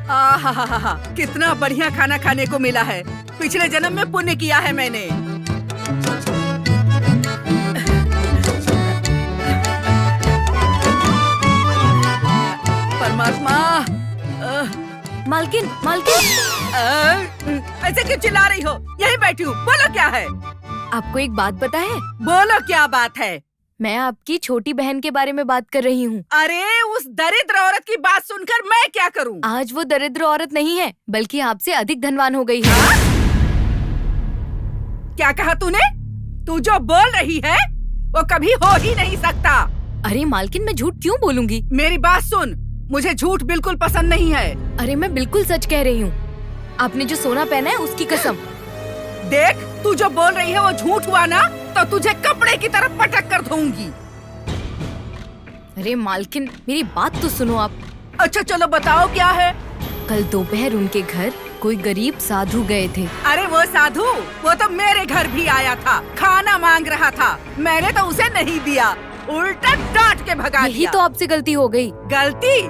आहा, कितना बढ़िया खाना खाने को मिला है। पिछले जन्म में पुण्य किया है मैंने। परमात्मा। मालकिन, मालकिन। ऐसे क्यों चिल्ला रही हो? यहीं बैठी हूँ, बोलो क्या है? आपको एक बात पता है? बोलो क्या बात है? मैं आपकी छोटी बहन के बारे में बात कर रही हूँ। अरे उस दरिद्र औरत की बात सुनकर मैं क्या करूँ? आज वो दरिद्र औरत नहीं है, बल्कि आपसे अधिक धनवान हो गई है। क्या कहा तूने? तू जो बोल रही है वो कभी हो ही नहीं सकता। अरे मालकिन, मैं झूठ क्यों बोलूंगी? मेरी बात सुन, मुझे झूठ बिल्कुल पसंद नहीं है। अरे मैं बिल्कुल सच कह रही हूँ। आपने जो सोना पहना है उसकी कसम। देख, तू जो बोल रही है वो झूठ हुआ ना, तो तुझे कपड़े की तरफ पटक कर दूंगी। अरे मालकिन, मेरी बात तो सुनो आप। अच्छा चलो बताओ क्या है? कल दोपहर उनके घर कोई गरीब साधु गए थे। अरे वो साधु, वो तो मेरे घर भी आया था, खाना मांग रहा था। मैंने तो उसे नहीं दिया, उल्टा डांट के भगा यही दिया। तो आपसे गलती हो गई। गलती?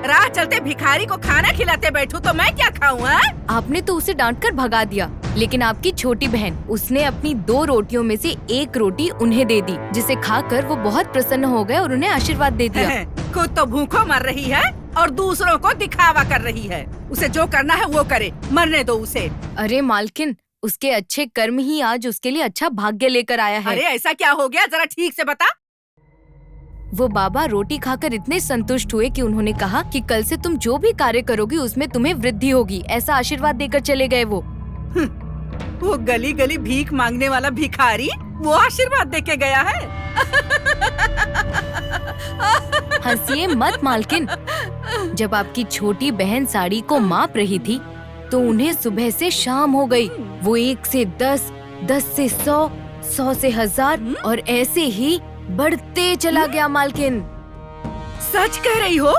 राह चलते भिखारी को खाना खिलाते बैठूं तो मैं क्या खाऊं? आपने तो उसे डांट कर भगा दिया, लेकिन आपकी छोटी बहन, उसने अपनी 2 रोटियों में से 1 रोटी उन्हें दे दी, जिसे खाकर वो बहुत प्रसन्न हो गए और उन्हें आशीर्वाद दे दिया। खुद तो भूखों मर रही है और दूसरों को दिखावा कर रही है। उसे जो करना है वो करे, मरने दो उसे। अरे मालकिन, उसके अच्छे कर्म ही आज उसके लिए अच्छा भाग्य लेकर आया है। अरे ऐसा क्या हो गया, जरा ठीक से बता। वो बाबा रोटी खाकर इतने संतुष्ट हुए कि उन्होंने कहा कि कल से तुम जो भी कार्य करोगी उसमें तुम्हें वृद्धि होगी, ऐसा आशीर्वाद देकर चले गए वो गली गली भीख मांगने वाला भिखारी वो आशीर्वाद देके गया है। हंसिए मत मालकिन। जब आपकी छोटी बहन साड़ी को माप रही थी तो उन्हें सुबह से शाम हो गई। वो 1 से 10, 10 से 100, 100 से 1000 और ऐसे ही बढ़ते चला गया मालकिन। सच कह रही हो?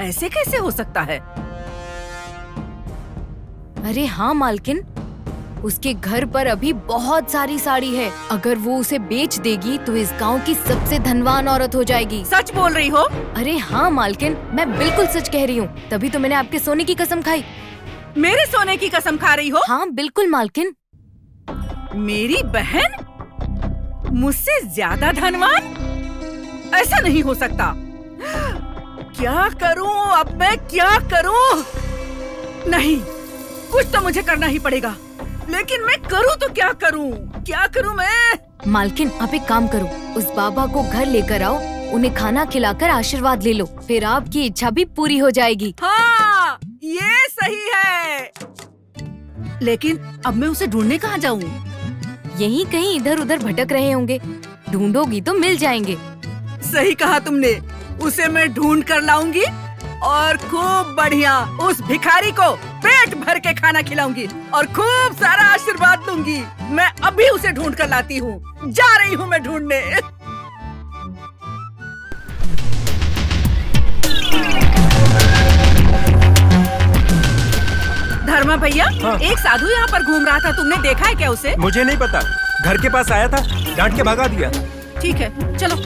ऐसे कैसे हो सकता है? अरे हाँ मालकिन, उसके घर पर अभी बहुत सारी साड़ी है। अगर वो उसे बेच देगी तो इस गांव की सबसे धनवान औरत हो जाएगी। सच बोल रही हो? अरे हाँ मालकिन, मैं बिल्कुल सच कह रही हूँ। तभी तो मैंने आपके सोने की कसम खाई। मेरे सोने की कसम खा रही हो? हाँ बिल्कुल मालकिन। मेरी बहन मुझसे ज्यादा धनवान? ऐसा नहीं हो सकता। क्या करूं अब मैं, क्या करूं? नहीं, कुछ तो मुझे करना ही पड़ेगा। लेकिन मैं करूं तो क्या करूं? क्या करूं मैं? मालकिन, आप एक काम करो, उस बाबा को घर लेकर आओ, उन्हें खाना खिलाकर आशीर्वाद ले लो, फिर आपकी इच्छा भी पूरी हो जाएगी। हाँ, ये सही है। लेकिन अब मैं उसे ढूंढने कहाँ जाऊं? यहीं कहीं इधर उधर भटक रहे होंगे, ढूंढोगी तो मिल जाएंगे। सही कहा तुमने, उसे मैं ढूंढ कर लाऊंगी और खूब बढ़िया उस भिखारी को पेट भर के खाना खिलाऊंगी और खूब सारा आशीर्वाद दूंगी। मैं अभी उसे ढूंढ कर लाती हूँ, जा रही हूँ मैं ढूंढने। धर्मा भैया, हाँ। एक साधु यहाँ पर घूम रहा था, तुमने देखा है क्या उसे? मुझे नहीं पता, घर के पास आया था, डांट के भगा दिया। ठीक है, चलो।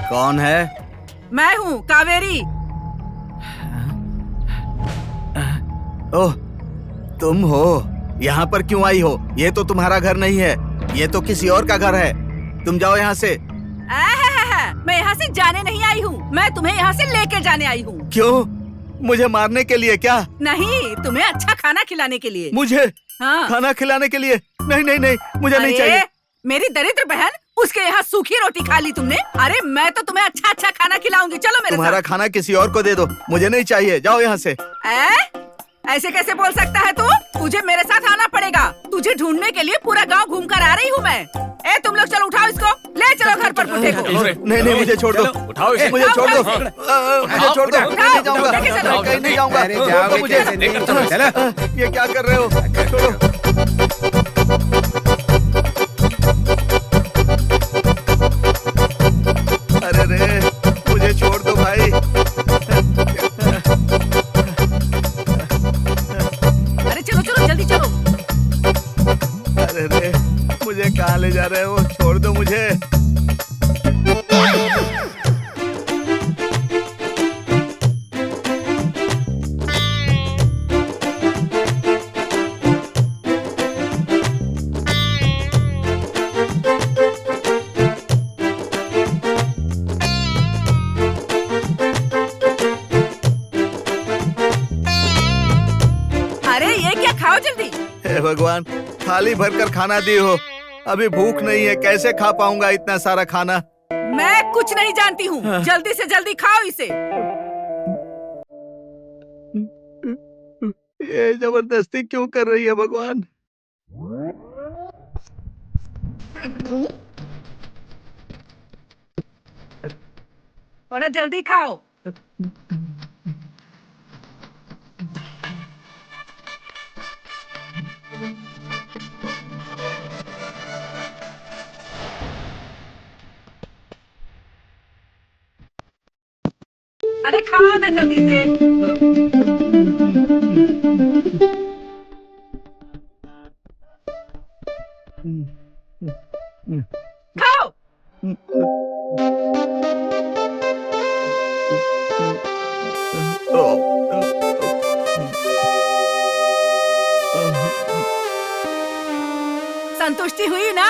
कौन है? मैं हूँ कावेरी। ओह, तुम हो? यहाँ पर क्यों आई हो? ये तो तुम्हारा घर नहीं है, ये तो किसी और का घर है। तुम जाओ यहाँ से। मैं यहाँ से जाने नहीं आई हूँ, मैं तुम्हें यहाँ से लेके जाने आई हूँ। क्यों? मुझे मारने के लिए क्या? नहीं, तुम्हें अच्छा खाना खिलाने के लिए। मुझे? हाँ। खाना खिलाने के लिए? नहीं नहीं नहीं, मुझे नहीं चाहिए। मेरी दरिद्र बहन, उसके यहाँ सूखी रोटी खा ली तुमने। अरे मैं तो तुम्हें अच्छा अच्छा खाना खिलाऊंगी, चलो मेरे तुम्हारा साथ। खाना किसी और को दे दो, मुझे नहीं चाहिए, जाओ यहाँ से। ऐसे कैसे बोल सकता है तू? तुझे मेरे साथ आना पड़ेगा। तुझे ढूंढने के लिए पूरा गांव घूम कर आ रही हूँ मैं। ए तुम लोग चलो, उठाओ इसको, ले चलो घर पर बुड्ढे को। नहीं नहीं, मुझे छोड़ दो, उठाओ इसे। मुझे छोड़ दो, उठाओ मुझे छोड़ दो, उठाओ, नहीं जाऊंगा, लेके चलो। कहीं नहीं जाऊंगा। अरे छोड़ जाओगे दो मुझे। कैसे? लेकर चलो, चलो। ये क्या कर रहे हो? छोड़ो। अरे रे, मुझे छोड़ दो भाई। अरे चलो चलो, जल्दी चलो। अरे रे, मुझे कहाँ ले जा रहे हो? छोड़ दो मुझे। अरे ये क्या, खाओ जल्दी। हे भगवान, थाली भरकर खाना दी हो, अभी भूख नहीं है, कैसे खा पाऊंगा इतना सारा खाना? मैं कुछ नहीं जानती हूँ, जल्दी से जल्दी खाओ इसे। ये जबरदस्ती क्यों कर रही है भगवान? थोड़ा जल्दी खाओ। अरे खाओ ना जल्दी से। खाओ। संतुष्टि हुई ना?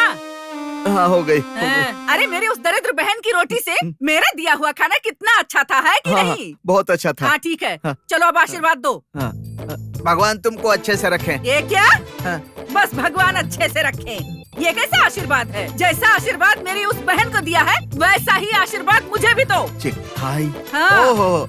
हाँ, हो गई। अरे मेरी उस दरिद्र बहन की रोटी से मेरा दिया हुआ खाना कितना अच्छा था, है कि हाँ, नहीं? बहुत अच्छा था। हाँ ठीक है, हाँ। चलो अब आशीर्वाद दो। हाँ, भगवान तुमको अच्छे से रखें। ये क्या? हाँ। बस भगवान अच्छे से रखें। ये कैसा आशीर्वाद है? जैसा आशीर्वाद मेरी उस बहन को दिया है, वैसा ही आशीर्वाद मुझे भी दो। हाय। हाँ। ओहो,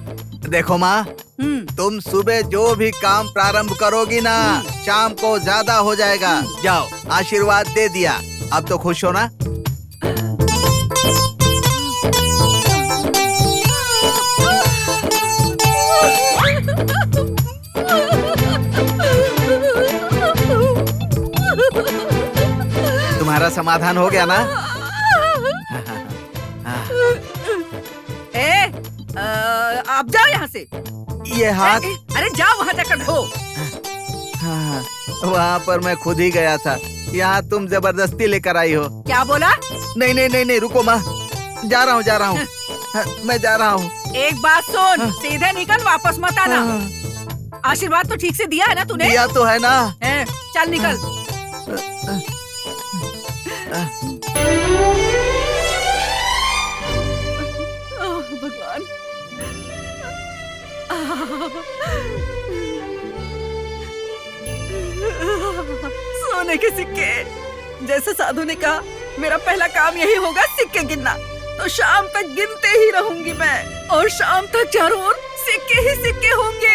देखो माँ, हम्म, तुम सुबह जो भी काम प्रारंभ करोगी ना, शाम को ज्यादा हो जाएगा। जाओ, आशीर्वाद दे दिया, अब तो खुश हो ना? तुम्हारा समाधान हो गया ना? आप जाओ यहाँ से। ये हाथ, अरे जाओ वहाँ जाकर धो। हाँ, वहाँ पर मैं खुद ही गया था, यहाँ तुम जबरदस्ती लेकर आई हो। क्या बोला? नहीं नहीं नहीं नहीं, रुको माँ, जा रहा हूँ जा रहा हूँ। हाँ, मैं जा रहा हूँ। एक बात सुन, सीधे निकल, वापस मत आना। हाँ, आशीर्वाद तो ठीक से दिया है ना तूने? दिया तो है ना। चल निकल। ओह, भगवान। सोने के सिक्के। जैसे साधु ने कहा, मेरा पहला काम यही होगा, सिक्के गिनना। तो शाम तक गिनते ही रहूंगी मैं, और शाम तक चारों ओर सिक्के ही सिक्के होंगे।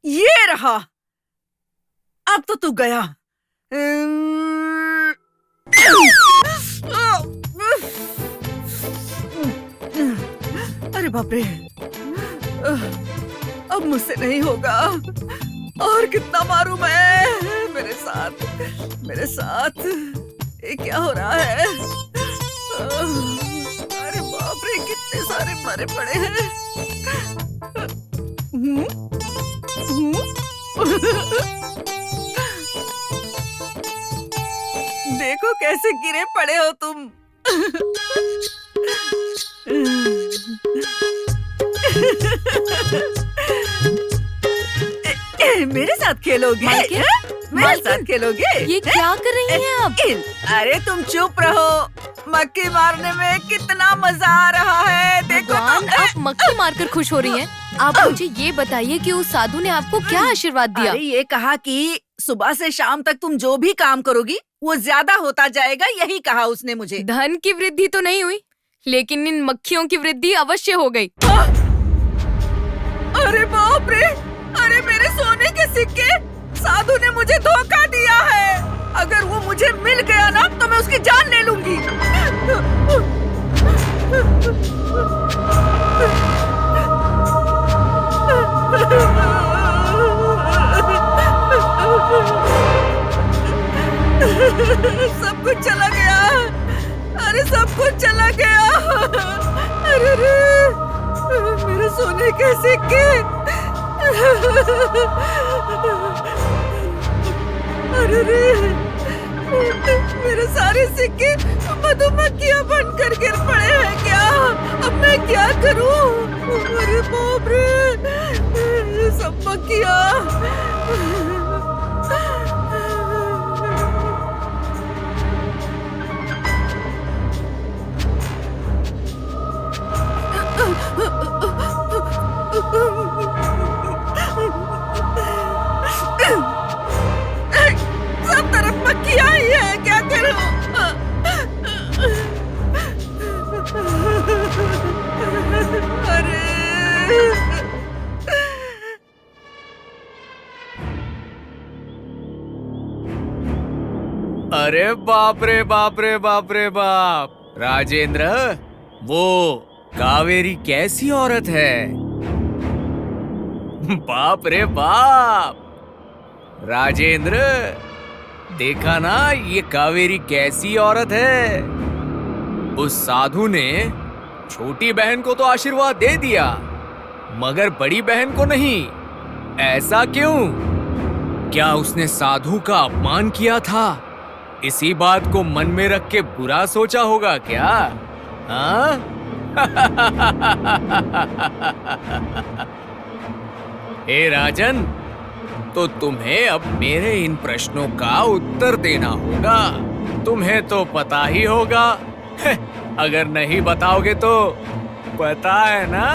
ये रहा, अब तो तू गया। अरे बाप रे, अब मुझसे नहीं होगा। और कितना मारूं मैं? मेरे साथ ये क्या हो रहा है? अरे बाप रे, कितने सारे मरे पड़े हैं। देखो कैसे गिरे पड़े हो तुम। मेरे साथ खेलोगे? मालकिन? मेरे साथ खेलोगे? ये क्या कर रही हैं आप? अरे तुम चुप रहो। मक्खी मारने में कितना मजा आ रहा है, देखो भगवान, तो। आप मक्खी मारकर खुश हो रही हैं। आप मुझे ये बताइए कि उस साधु ने आपको क्या आशीर्वाद दिया? अरे ये कहा कि सुबह से शाम तक तुम जो भी काम करोगी वो ज्यादा होता जाएगा, यही कहा उसने मुझे। धन की वृद्धि तो नहीं हुई, लेकिन इन मक्खियों की वृद्धि अवश्य हो गई। अरे बाप रे, अरे मेरे सोने के सिक्के, साधु ने मुझे धोखा दिया है। अगर वो मुझे मिल गया ना तो मैं उसकी जान ले लूंगी। सब कुछ चला गया। अरे सब कुछ चला गया। अरे रे, मेरे सोने के सिक्के। अरे रे, मेरे सारे सिक्के मधुमक्खियां बनकर गिर पड़े हैं क्या? अब मैं क्या करूं? अरे बाप रे, सब मक्खियां। सब तरफ मक्खियां ही है, क्या करूं? अरे अरे बाप रे बाप रे बाप रे बाप, राजेंद्र, वो कावेरी कैसी औरत है? बाप रे बाप, राजेंद्र, देखा ना ये कावेरी कैसी औरत है? उस साधु ने छोटी बहन को तो आशीर्वाद दे दिया, मगर बड़ी बहन को नहीं। ऐसा क्यों? क्या उसने साधु का अपमान किया था? इसी बात को मन में रख के बुरा सोचा होगा क्या? हाँ? हे राजन, तो तुम्हें अब मेरे इन प्रश्नों का उत्तर देना होगा। तुम्हें तो पता ही होगा। अगर नहीं बताओगे तो पता है ना।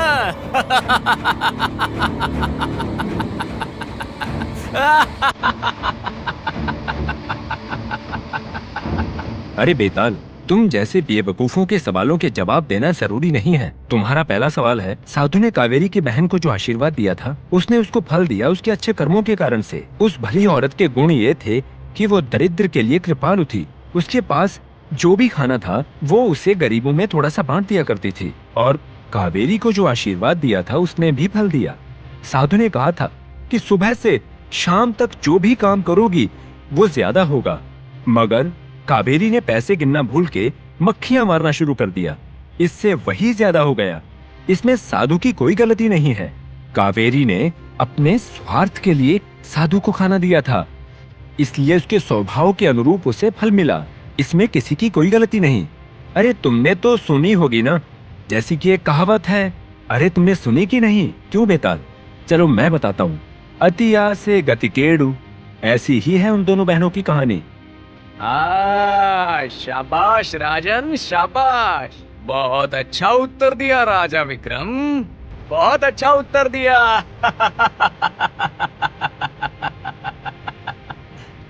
अरे बेताल, तुम जैसे बेवकूफों के सवालों के जवाब देना जरूरी नहीं है। तुम्हारा पहला सवाल है, साधु ने कावेरी की बहन को जो आशीर्वाद दिया था, उसने उसको फल दिया उसके अच्छे कर्मों के कारण से। उस भली औरत के गुण ये थे कि वो दरिद्र के लिए कृपालु थी। उसके पास जो भी खाना था वो उसे गरीबों में थोड़ा सा बांट दिया करती थी। और कावेरी को जो आशीर्वाद दिया था उसने भी फल दिया। साधु ने कहा था कि सुबह से शाम तक जो भी काम करोगी वो ज्यादा होगा, मगर कावेरी ने पैसे गिनना भूल के मक्खियां मारना शुरू कर दिया। इससे वही ज्यादा हो गया। इसमें साधु की कोई गलती नहीं है। कावेरी ने अपने स्वार्थ के लिए साधु को खाना दिया था, इसलिए उसके स्वभाव के अनुरूप उसे फल मिला। इसमें किसी की कोई गलती नहीं। अरे तुमने तो सुनी होगी ना, जैसी कि एक कहावत है। अरे तुमने सुनी कि नहीं? क्यों बेताल? चलो मैं बताता हूँ। अति आस से गति टेढ़ू, ऐसी ही है उन दोनों बहनों की कहानी। शाबाश राजन, शाबाश। बहुत अच्छा उत्तर दिया राजा विक्रम, बहुत अच्छा उत्तर दिया।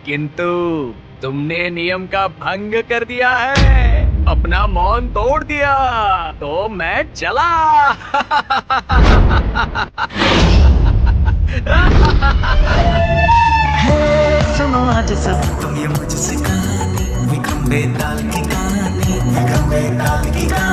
किंतु तुमने नियम का भंग कर दिया है, अपना मौन तोड़ दिया, तो मैं चला। सुनो आज सब तुम ये मुझसे कहानी, विक्रम बेताल की कहानी, विक्रम बेताल की कहानी।